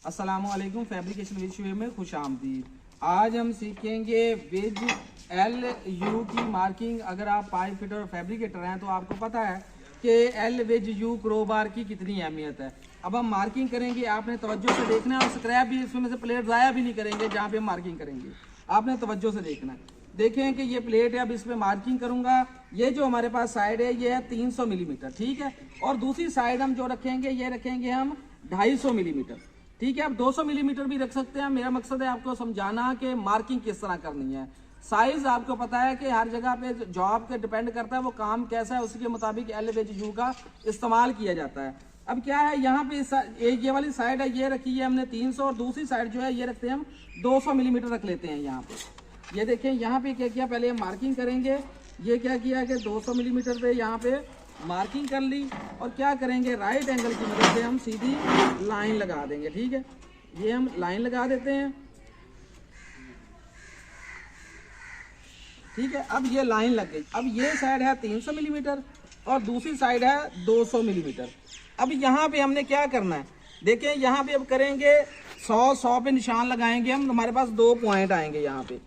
अस्सलाम वालेकुम। Fabrication with Shoaib में खुश आमदीद। आज हम सीखेंगे विद एल यू की मार्किंग। अगर आप पाइप फिटर और फैब्रिकेटर हैं तो आपको पता है कि एल विद यू क्रोबार की कितनी अहमियत है। अब हम मार्किंग करेंगे, आपने तवज्जो से देखना है और स्क्रैप भी इसमें से प्लेट ज़ाया भी नहीं करेंगे जहाँ पे हम मार्किंग करेंगे, आपने तवज्जो से देखना है। देखें कि ये प्लेट है, अब इस पर मार्किंग करूंगा। ये जो हमारे पास साइड है ये है 300 मिलीमीटर, ठीक है। और दूसरी साइड हम जो रखेंगे ये रखेंगे हम 250 मिलीमीटर, ठीक है। आप 200 मिलीमीटर भी रख सकते हैं। मेरा मकसद है आपको समझाना कि मार्किंग किस तरह करनी है। साइज आपको पता है कि हर जगह पे जॉब पे डिपेंड करता है, वो काम कैसा है उसके मुताबिक एल विद यू का इस्तेमाल किया जाता है। अब क्या है, यहाँ पे एक ये वाली साइड है ये रखी है हमने 300 और दूसरी साइड जो है ये रखते हैं हम 200 मिलीमीटर रख लेते हैं। यहाँ पे ये देखें, यहाँ पे क्या किया, पहले हम मार्किंग करेंगे। ये क्या किया कि 200 मिलीमीटर पे यहाँ पे मार्किंग कर ली और क्या करेंगे, राइट एंगल की मदद से हम सीधी लाइन लगा देंगे, ठीक है। ये हम लाइन लगा देते हैं, ठीक है। अब ये लाइन लग गई। अब ये साइड है 300 मिलीमीटर और दूसरी साइड है 200 मिलीमीटर। अब यहाँ पे हमने क्या करना है, देखें यहाँ पे अब करेंगे 100 पे निशान लगाएंगे हम। हमारे पास 2 पॉइंट आएंगे यहाँ पे।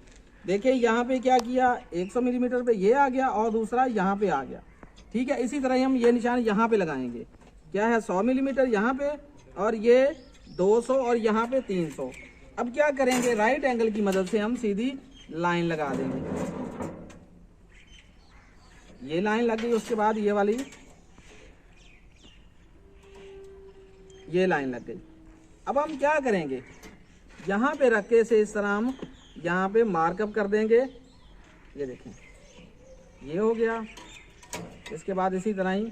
देखिए यहाँ पे क्या किया, 100 मिलीमीटर पे ये आ गया और दूसरा यहाँ पे आ गया, ठीक है। इसी तरह हम ये निशान यहाँ पे लगाएंगे, क्या है 100 मिलीमीटर यहाँ पे और ये 200 और यहाँ पे 300। अब क्या करेंगे, राइट एंगल की मदद से हम सीधी लाइन लगा देंगे। ये लाइन लग गई, उसके बाद ये वाली ये लाइन लग गई। अब हम क्या करेंगे, यहाँ पे रख के से इस तरह हम यहाँ पे मार्कअप कर देंगे। ये देखें ये हो गया। इसके बाद इसी तरह ही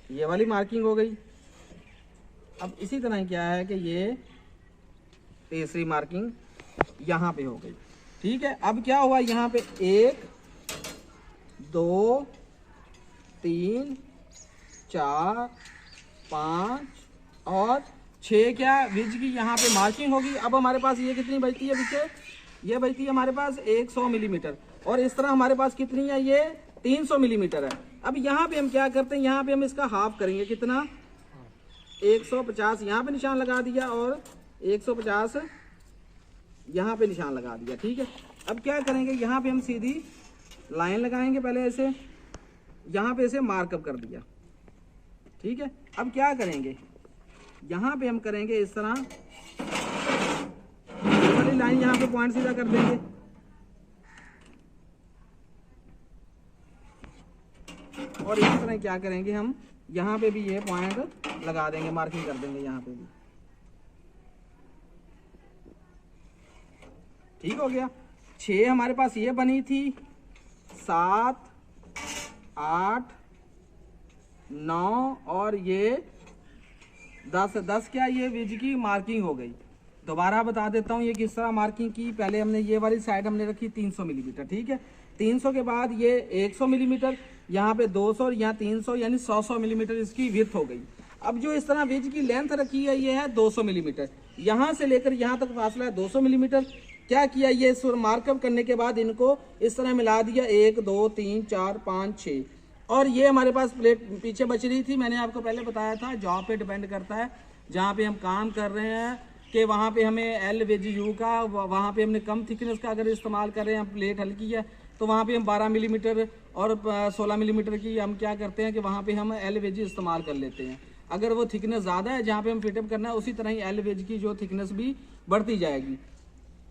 ये वाली मार्किंग हो गई। अब इसी तरह ही क्या है कि ये तीसरी मार्किंग यहाँ पे हो गई, ठीक है। अब क्या हुआ, यहाँ पे 1 2 3 4 5 और 6 क्या विज की यहाँ पे मार्किंग होगी। अब हमारे पास ये कितनी बचती है पीछे, ये बचती है हमारे पास 100 मिलीमीटर और इस तरह हमारे पास कितनी है, ये 300 मिलीमीटर है। अब यहाँ पे हम क्या करते हैं, यहाँ पे हम इसका हाफ करेंगे, कितना 150 यहाँ पे निशान लगा दिया और 150 यहाँ पे निशान लगा दिया, ठीक है। अब क्या करेंगे, यहाँ पे हम सीधी लाइन लगाएंगे, पहले ऐसे यहाँ पे ऐसे मार्कअप कर दिया, ठीक है। अब क्या करेंगे, यहाँ पे हम करेंगे इस तरह वाली लाइन, यहाँ पे पॉइंट सीधा कर देंगे और इसी तरह क्या करेंगे, हम यहाँ पे भी ये पॉइंट लगा देंगे, मार्किंग कर देंगे यहाँ पे भी, ठीक हो गया। 6 हमारे पास ये बनी थी, 7 8 9 और ये 10 क्या ये विज की मार्किंग हो गई। दोबारा बता देता हूँ ये किस तरह मार्किंग की। पहले हमने ये वाली साइड हमने रखी 300 मिलीमीटर, ठीक है। 300 के बाद ये 100 मिलीमीटर, यहाँ पे 200 और यहाँ 300, यानी 100 मिलीमीटर इसकी विड्थ हो गई। अब जो इस तरह विज की लेंथ रखी है ये है 200 मिलीमीटर, यहाँ से लेकर यहाँ तक फासला है 200 मिलीमीटर। क्या किया, ये मार्कअप करने के बाद इनको इस तरह मिला दिया, 1 2 3 4 5 6 और ये हमारे पास प्लेट पीछे बच रही थी। मैंने आपको पहले बताया था जॉब पे डिपेंड करता है, जहाँ पे हम काम कर रहे हैं कि वहाँ पे हमें एल विद यू का, वहाँ पे हमने कम थिकनेस का अगर इस्तेमाल कर रहे हैं, प्लेट हल्की है तो वहाँ पे हम 12 मिलीमीटर और 16 मिलीमीटर की हम क्या करते हैं कि वहाँ पे हम एल विज इस्तेमाल कर लेते हैं। अगर वो थिकनेस ज़्यादा है जहाँ पे हम फिटअप करना है, उसी तरह ही एल विज की जो थिकनेस भी बढ़ती जाएगी।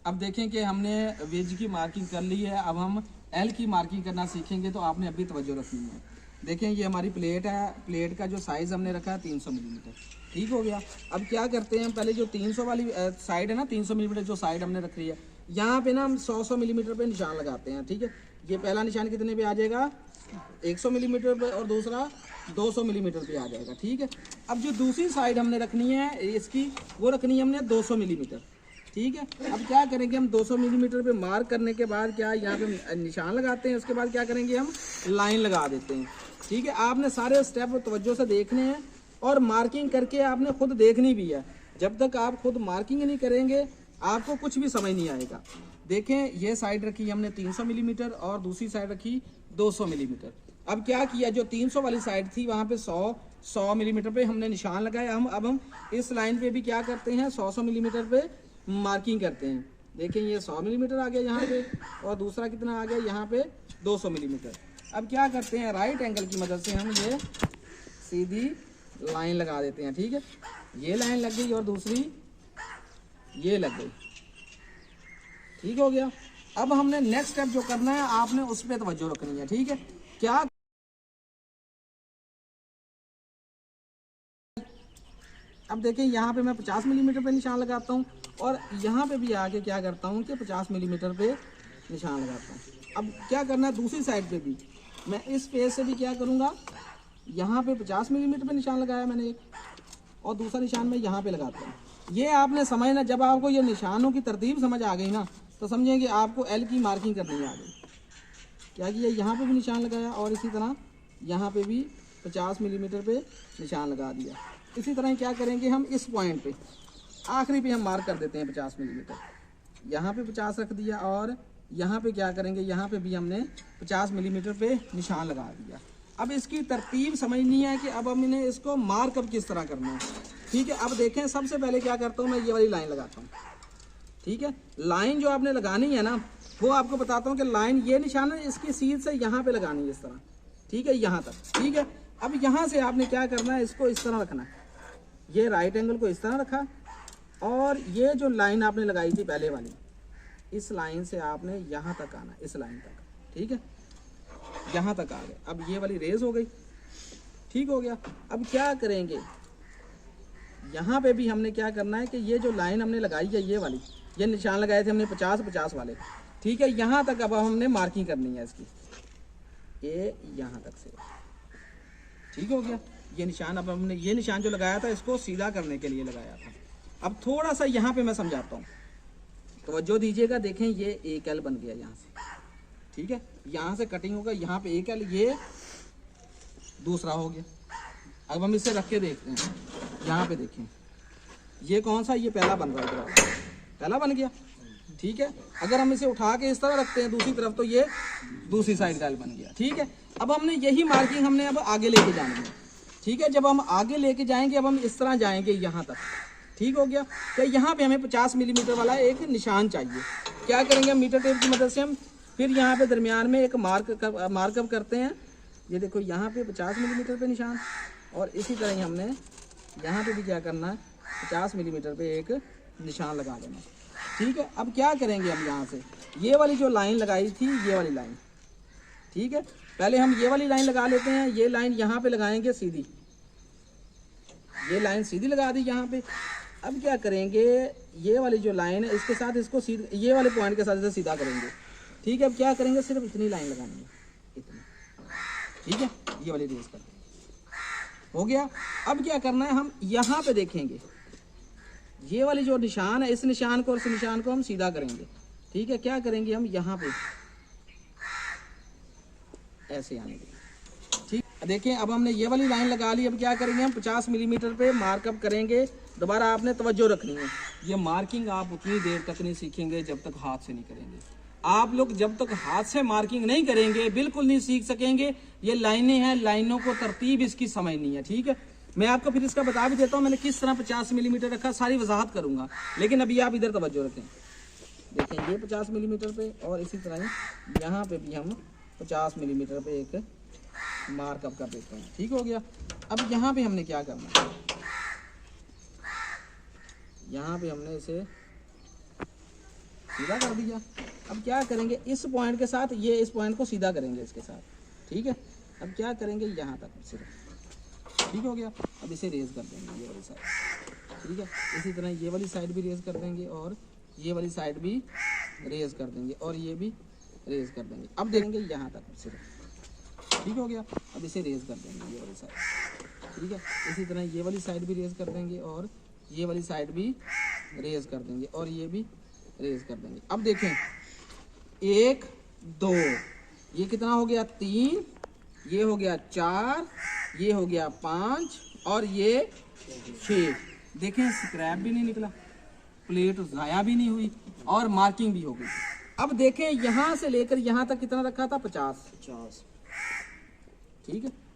अब देखें कि हमने वेज की मार्किंग कर ली है, अब हम एल की मार्किंग करना सीखेंगे, तो आपने अभी तवज्जो रखनी है। देखें ये हमारी प्लेट है, प्लेट का जो साइज़ हमने रखा है 300 मिलीमीटर, ठीक हो गया। अब क्या करते हैं, पहले जो 300 वाली साइड है ना, 300 मिलीमीटर जो साइड हमने रख रही है, यहाँ पे ना हम 100 मिलीमीटर पे निशान लगाते हैं, ठीक है। ये पहला निशान कितने पे आ जाएगा, 100 मिलीमीटर पे और दूसरा 200 मिलीमीटर पे आ जाएगा, ठीक है। अब जो दूसरी साइड हमने रखनी है इसकी, वो रखनी है हमने 200 मिलीमीटर, ठीक है। अब क्या करेंगे, हम 200 मिलीमीटर पे मार्क करने के बाद क्या यहाँ पे निशान लगाते हैं, उसके बाद क्या करेंगे, हम लाइन लगा देते हैं, ठीक है। आपने सारे स्टेप तवज्जो से देखने हैं और मार्किंग करके आपने खुद देखनी भी है। जब तक आप खुद मार्किंग नहीं करेंगे आपको कुछ भी समझ नहीं आएगा। देखें ये साइड रखी हमने 300 मिलीमीटर और दूसरी साइड रखी 200 मिलीमीटर। अब क्या किया, जो 300 वाली साइड थी वहाँ पे 100 100 मिलीमीटर पे हमने निशान लगाया। अब हम इस लाइन पे भी क्या करते हैं, 100 मिलीमीटर पे मार्किंग करते हैं। देखें ये 100 मिलीमीटर आ गया यहाँ पे, और दूसरा कितना आ गया यहाँ पे 200 मिलीमीटर। अब क्या करते हैं, राइट एंगल की मदद से हम ये सीधी लाइन लगा देते हैं। ठीक है, ये लाइन लग गई और दूसरी ये लग गई। ठीक हो गया। अब हमने नेक्स्ट स्टेप जो करना है, आपने उस पर तवज्जो रखनी है। ठीक है, क्या अब देखें यहाँ पे मैं 50 मिलीमीटर पे निशान लगाता हूँ, और यहाँ पे भी आके क्या करता हूँ कि 50 मिलीमीटर पे निशान लगाता हूँ। अब क्या करना है, दूसरी साइड पे भी मैं इस पेज से भी क्या करूँगा, यहाँ पे 50 मिलीमीटर पे निशान लगाया मैंने एक, और दूसरा निशान मैं यहाँ पे लगाता हूँ। ये आपने समझना, जब आपको ये निशानों की तरतीब समझ आ गई ना, तो समझें कि आपको एल की मार्किंग करनी आ गई। क्या किया, यहाँ पे भी निशान लगाया, और इसी तरह यहाँ पे भी 50 मिलीमीटर पे निशान लगा दिया। इसी तरह क्या करेंगे, हम इस पॉइंट पे आखिरी पे हम मार्क कर देते हैं 50 मिलीमीटर। यहाँ पे 50 रख दिया, और यहाँ पे क्या करेंगे, यहाँ पे भी हमने 50 मिलीमीटर पे निशान लगा दिया। अब इसकी तरतीब समझनी है कि अब हमने इसको मार्कअप किस तरह करना है। ठीक है, अब देखें, सबसे पहले क्या करता हूँ, मैं ये वाली लाइन लगाता हूँ। ठीक है, लाइन जो आपने लगानी है ना, वो आपको बताता हूँ कि लाइन ये निशान है, इसकी सीध से यहाँ पे लगानी है इस तरह। ठीक है, यहाँ तक। ठीक है, अब यहाँ से आपने क्या करना है, इसको इस तरह रखना है। ये राइट एंगल को इस तरह रखा, और ये जो लाइन आपने लगाई थी पहले वाली, इस लाइन से आपने यहाँ तक आना, इस लाइन तक। ठीक है, यहाँ तक आ गए। अब ये वाली रेज हो गई। ठीक हो गया। अब क्या करेंगे, यहाँ पे भी हमने क्या करना है कि ये जो लाइन हमने लगाई है, ये वाली, ये निशान लगाए थे हमने 50-50 वाले। ठीक है, यहाँ तक अब हमने मार्किंग करनी है इसकी, ये यहाँ तक से। ठीक हो गया। ये निशान अब हमने, ये निशान जो लगाया था, इसको सीधा करने के लिए लगाया था। अब थोड़ा सा यहाँ पे मैं समझाता हूँ, तवज्जो दीजिएगा। देखें, ये एक एल बन गया यहाँ से। ठीक है, यहाँ से कटिंग होगा, यहाँ पे एक एल, ये दूसरा हो गया। अब हम इसे रख के देखते हैं। यहाँ पे देखें, ये कौन सा, ये पहला बन रहा है, पहला बन गया। ठीक है, अगर हम इसे उठा के इस तरह रखते हैं दूसरी तरफ, तो ये दूसरी साइड का एल बन गया। ठीक है, अब हमने यही मार्किंग हमने अब आगे लेके जानी है। ठीक है, जब हम आगे लेके जाएंगे, अब हम इस तरह जाएंगे यहाँ तक। ठीक हो गया। तो यहाँ पे हमें 50 मिलीमीटर वाला एक निशान चाहिए। क्या करेंगे, मीटर टेप की मदद से हम फिर यहाँ पे दरमियान में एक मार्कअप करते हैं। ये देखो, यहाँ पे 50 मिलीमीटर पे निशान, और इसी तरह ही हमने यहाँ पे भी क्या करना है, 50 मिलीमीटर पे एक निशान लगा देना। ठीक है, अब क्या करेंगे, हम यहाँ से ये वाली जो लाइन लगाई थी, ये वाली लाइन। ठीक है, पहले हम ये वाली लाइन लगा लेते हैं। ये लाइन यहाँ पे लगाएंगे सीधी, ये लाइन सीधी लगा दी यहाँ पे। अब क्या करेंगे, ये वाली जो लाइन है, इसके साथ इसको सीधा, ये वाले पॉइंट के साथ इसे सीधा करेंगे। ठीक है, अब क्या करेंगे, सिर्फ इतनी लाइन लगानी है, इतनी। ठीक है, ये वाली रेस कर देंगे। हो गया। अब क्या करना है, हम यहाँ पे देखेंगे, ये वाली जो निशान है, इस निशान को और इस निशान को हम सीधा करेंगे। ठीक है, क्या करेंगे, हम यहाँ पे ऐसे आने देंगे। ठीक, देखें, अब हमने ये वाली लाइन लगा ली। अब क्या करेंगे, हम 50 मिलीमीटर पे मार्कअप करेंगे। दोबारा आपने तवज्जो रखनी है, ये मार्किंग आप उतनी देर तक नहीं सीखेंगे जब तक हाथ से नहीं करेंगे। आप लोग जब तक हाथ से मार्किंग नहीं करेंगे, बिल्कुल नहीं सीख सकेंगे। ये लाइनें हैं, लाइनों को तरतीब इसकी समझनी है। ठीक है, मैं आपको फिर इसका बता भी देता हूँ, मैंने किस तरह 50 मिलीमीटर रखा, सारी वजाहत करूंगा, लेकिन अभी आप इधर तवज्जो रखें। देखें, ये 50 मिलीमीटर पे, और इसी तरह यहाँ पे भी हम 50 मिलीमीटर पे एक मार्कअप कर देते हैं। ठीक हो गया। अब यहाँ पे हमने क्या करना है, यहाँ पे हमने इसे सीधा कर दिया। अब क्या करेंगे, इस पॉइंट के साथ ये इस पॉइंट को सीधा करेंगे इसके साथ। ठीक है, अब क्या करेंगे, यहाँ तक सिर्फ। ठीक हो गया। अब इसे रेज कर देंगे, ये वाली साइड। ठीक है, इसी तरह ये वाली साइड भी रेज कर देंगे, और ये वाली साइड भी रेज कर देंगे, और ये भी रेज कर देंगे। अब देंगे यहाँ तक सिर्फ। ठीक हो गया। अब इसे रेज कर देंगे, ये वाली साइड। ठीक है, इसी तरह ये वाली साइड भी रेज कर देंगे, और ये वाली साइड भी रेज कर देंगे, और ये भी रेज कर देंगे। अब देखें, 1 2, ये कितना हो गया, 3, ये हो गया 4, ये हो गया 5, और ये 6। देखें, स्क्रैप भी नहीं निकला, प्लेट ज़ाया भी नहीं हुई, और मार्किंग भी हो गई। अब देखें, यहाँ से लेकर यहाँ तक कितना रखा था, 50। ठीक है,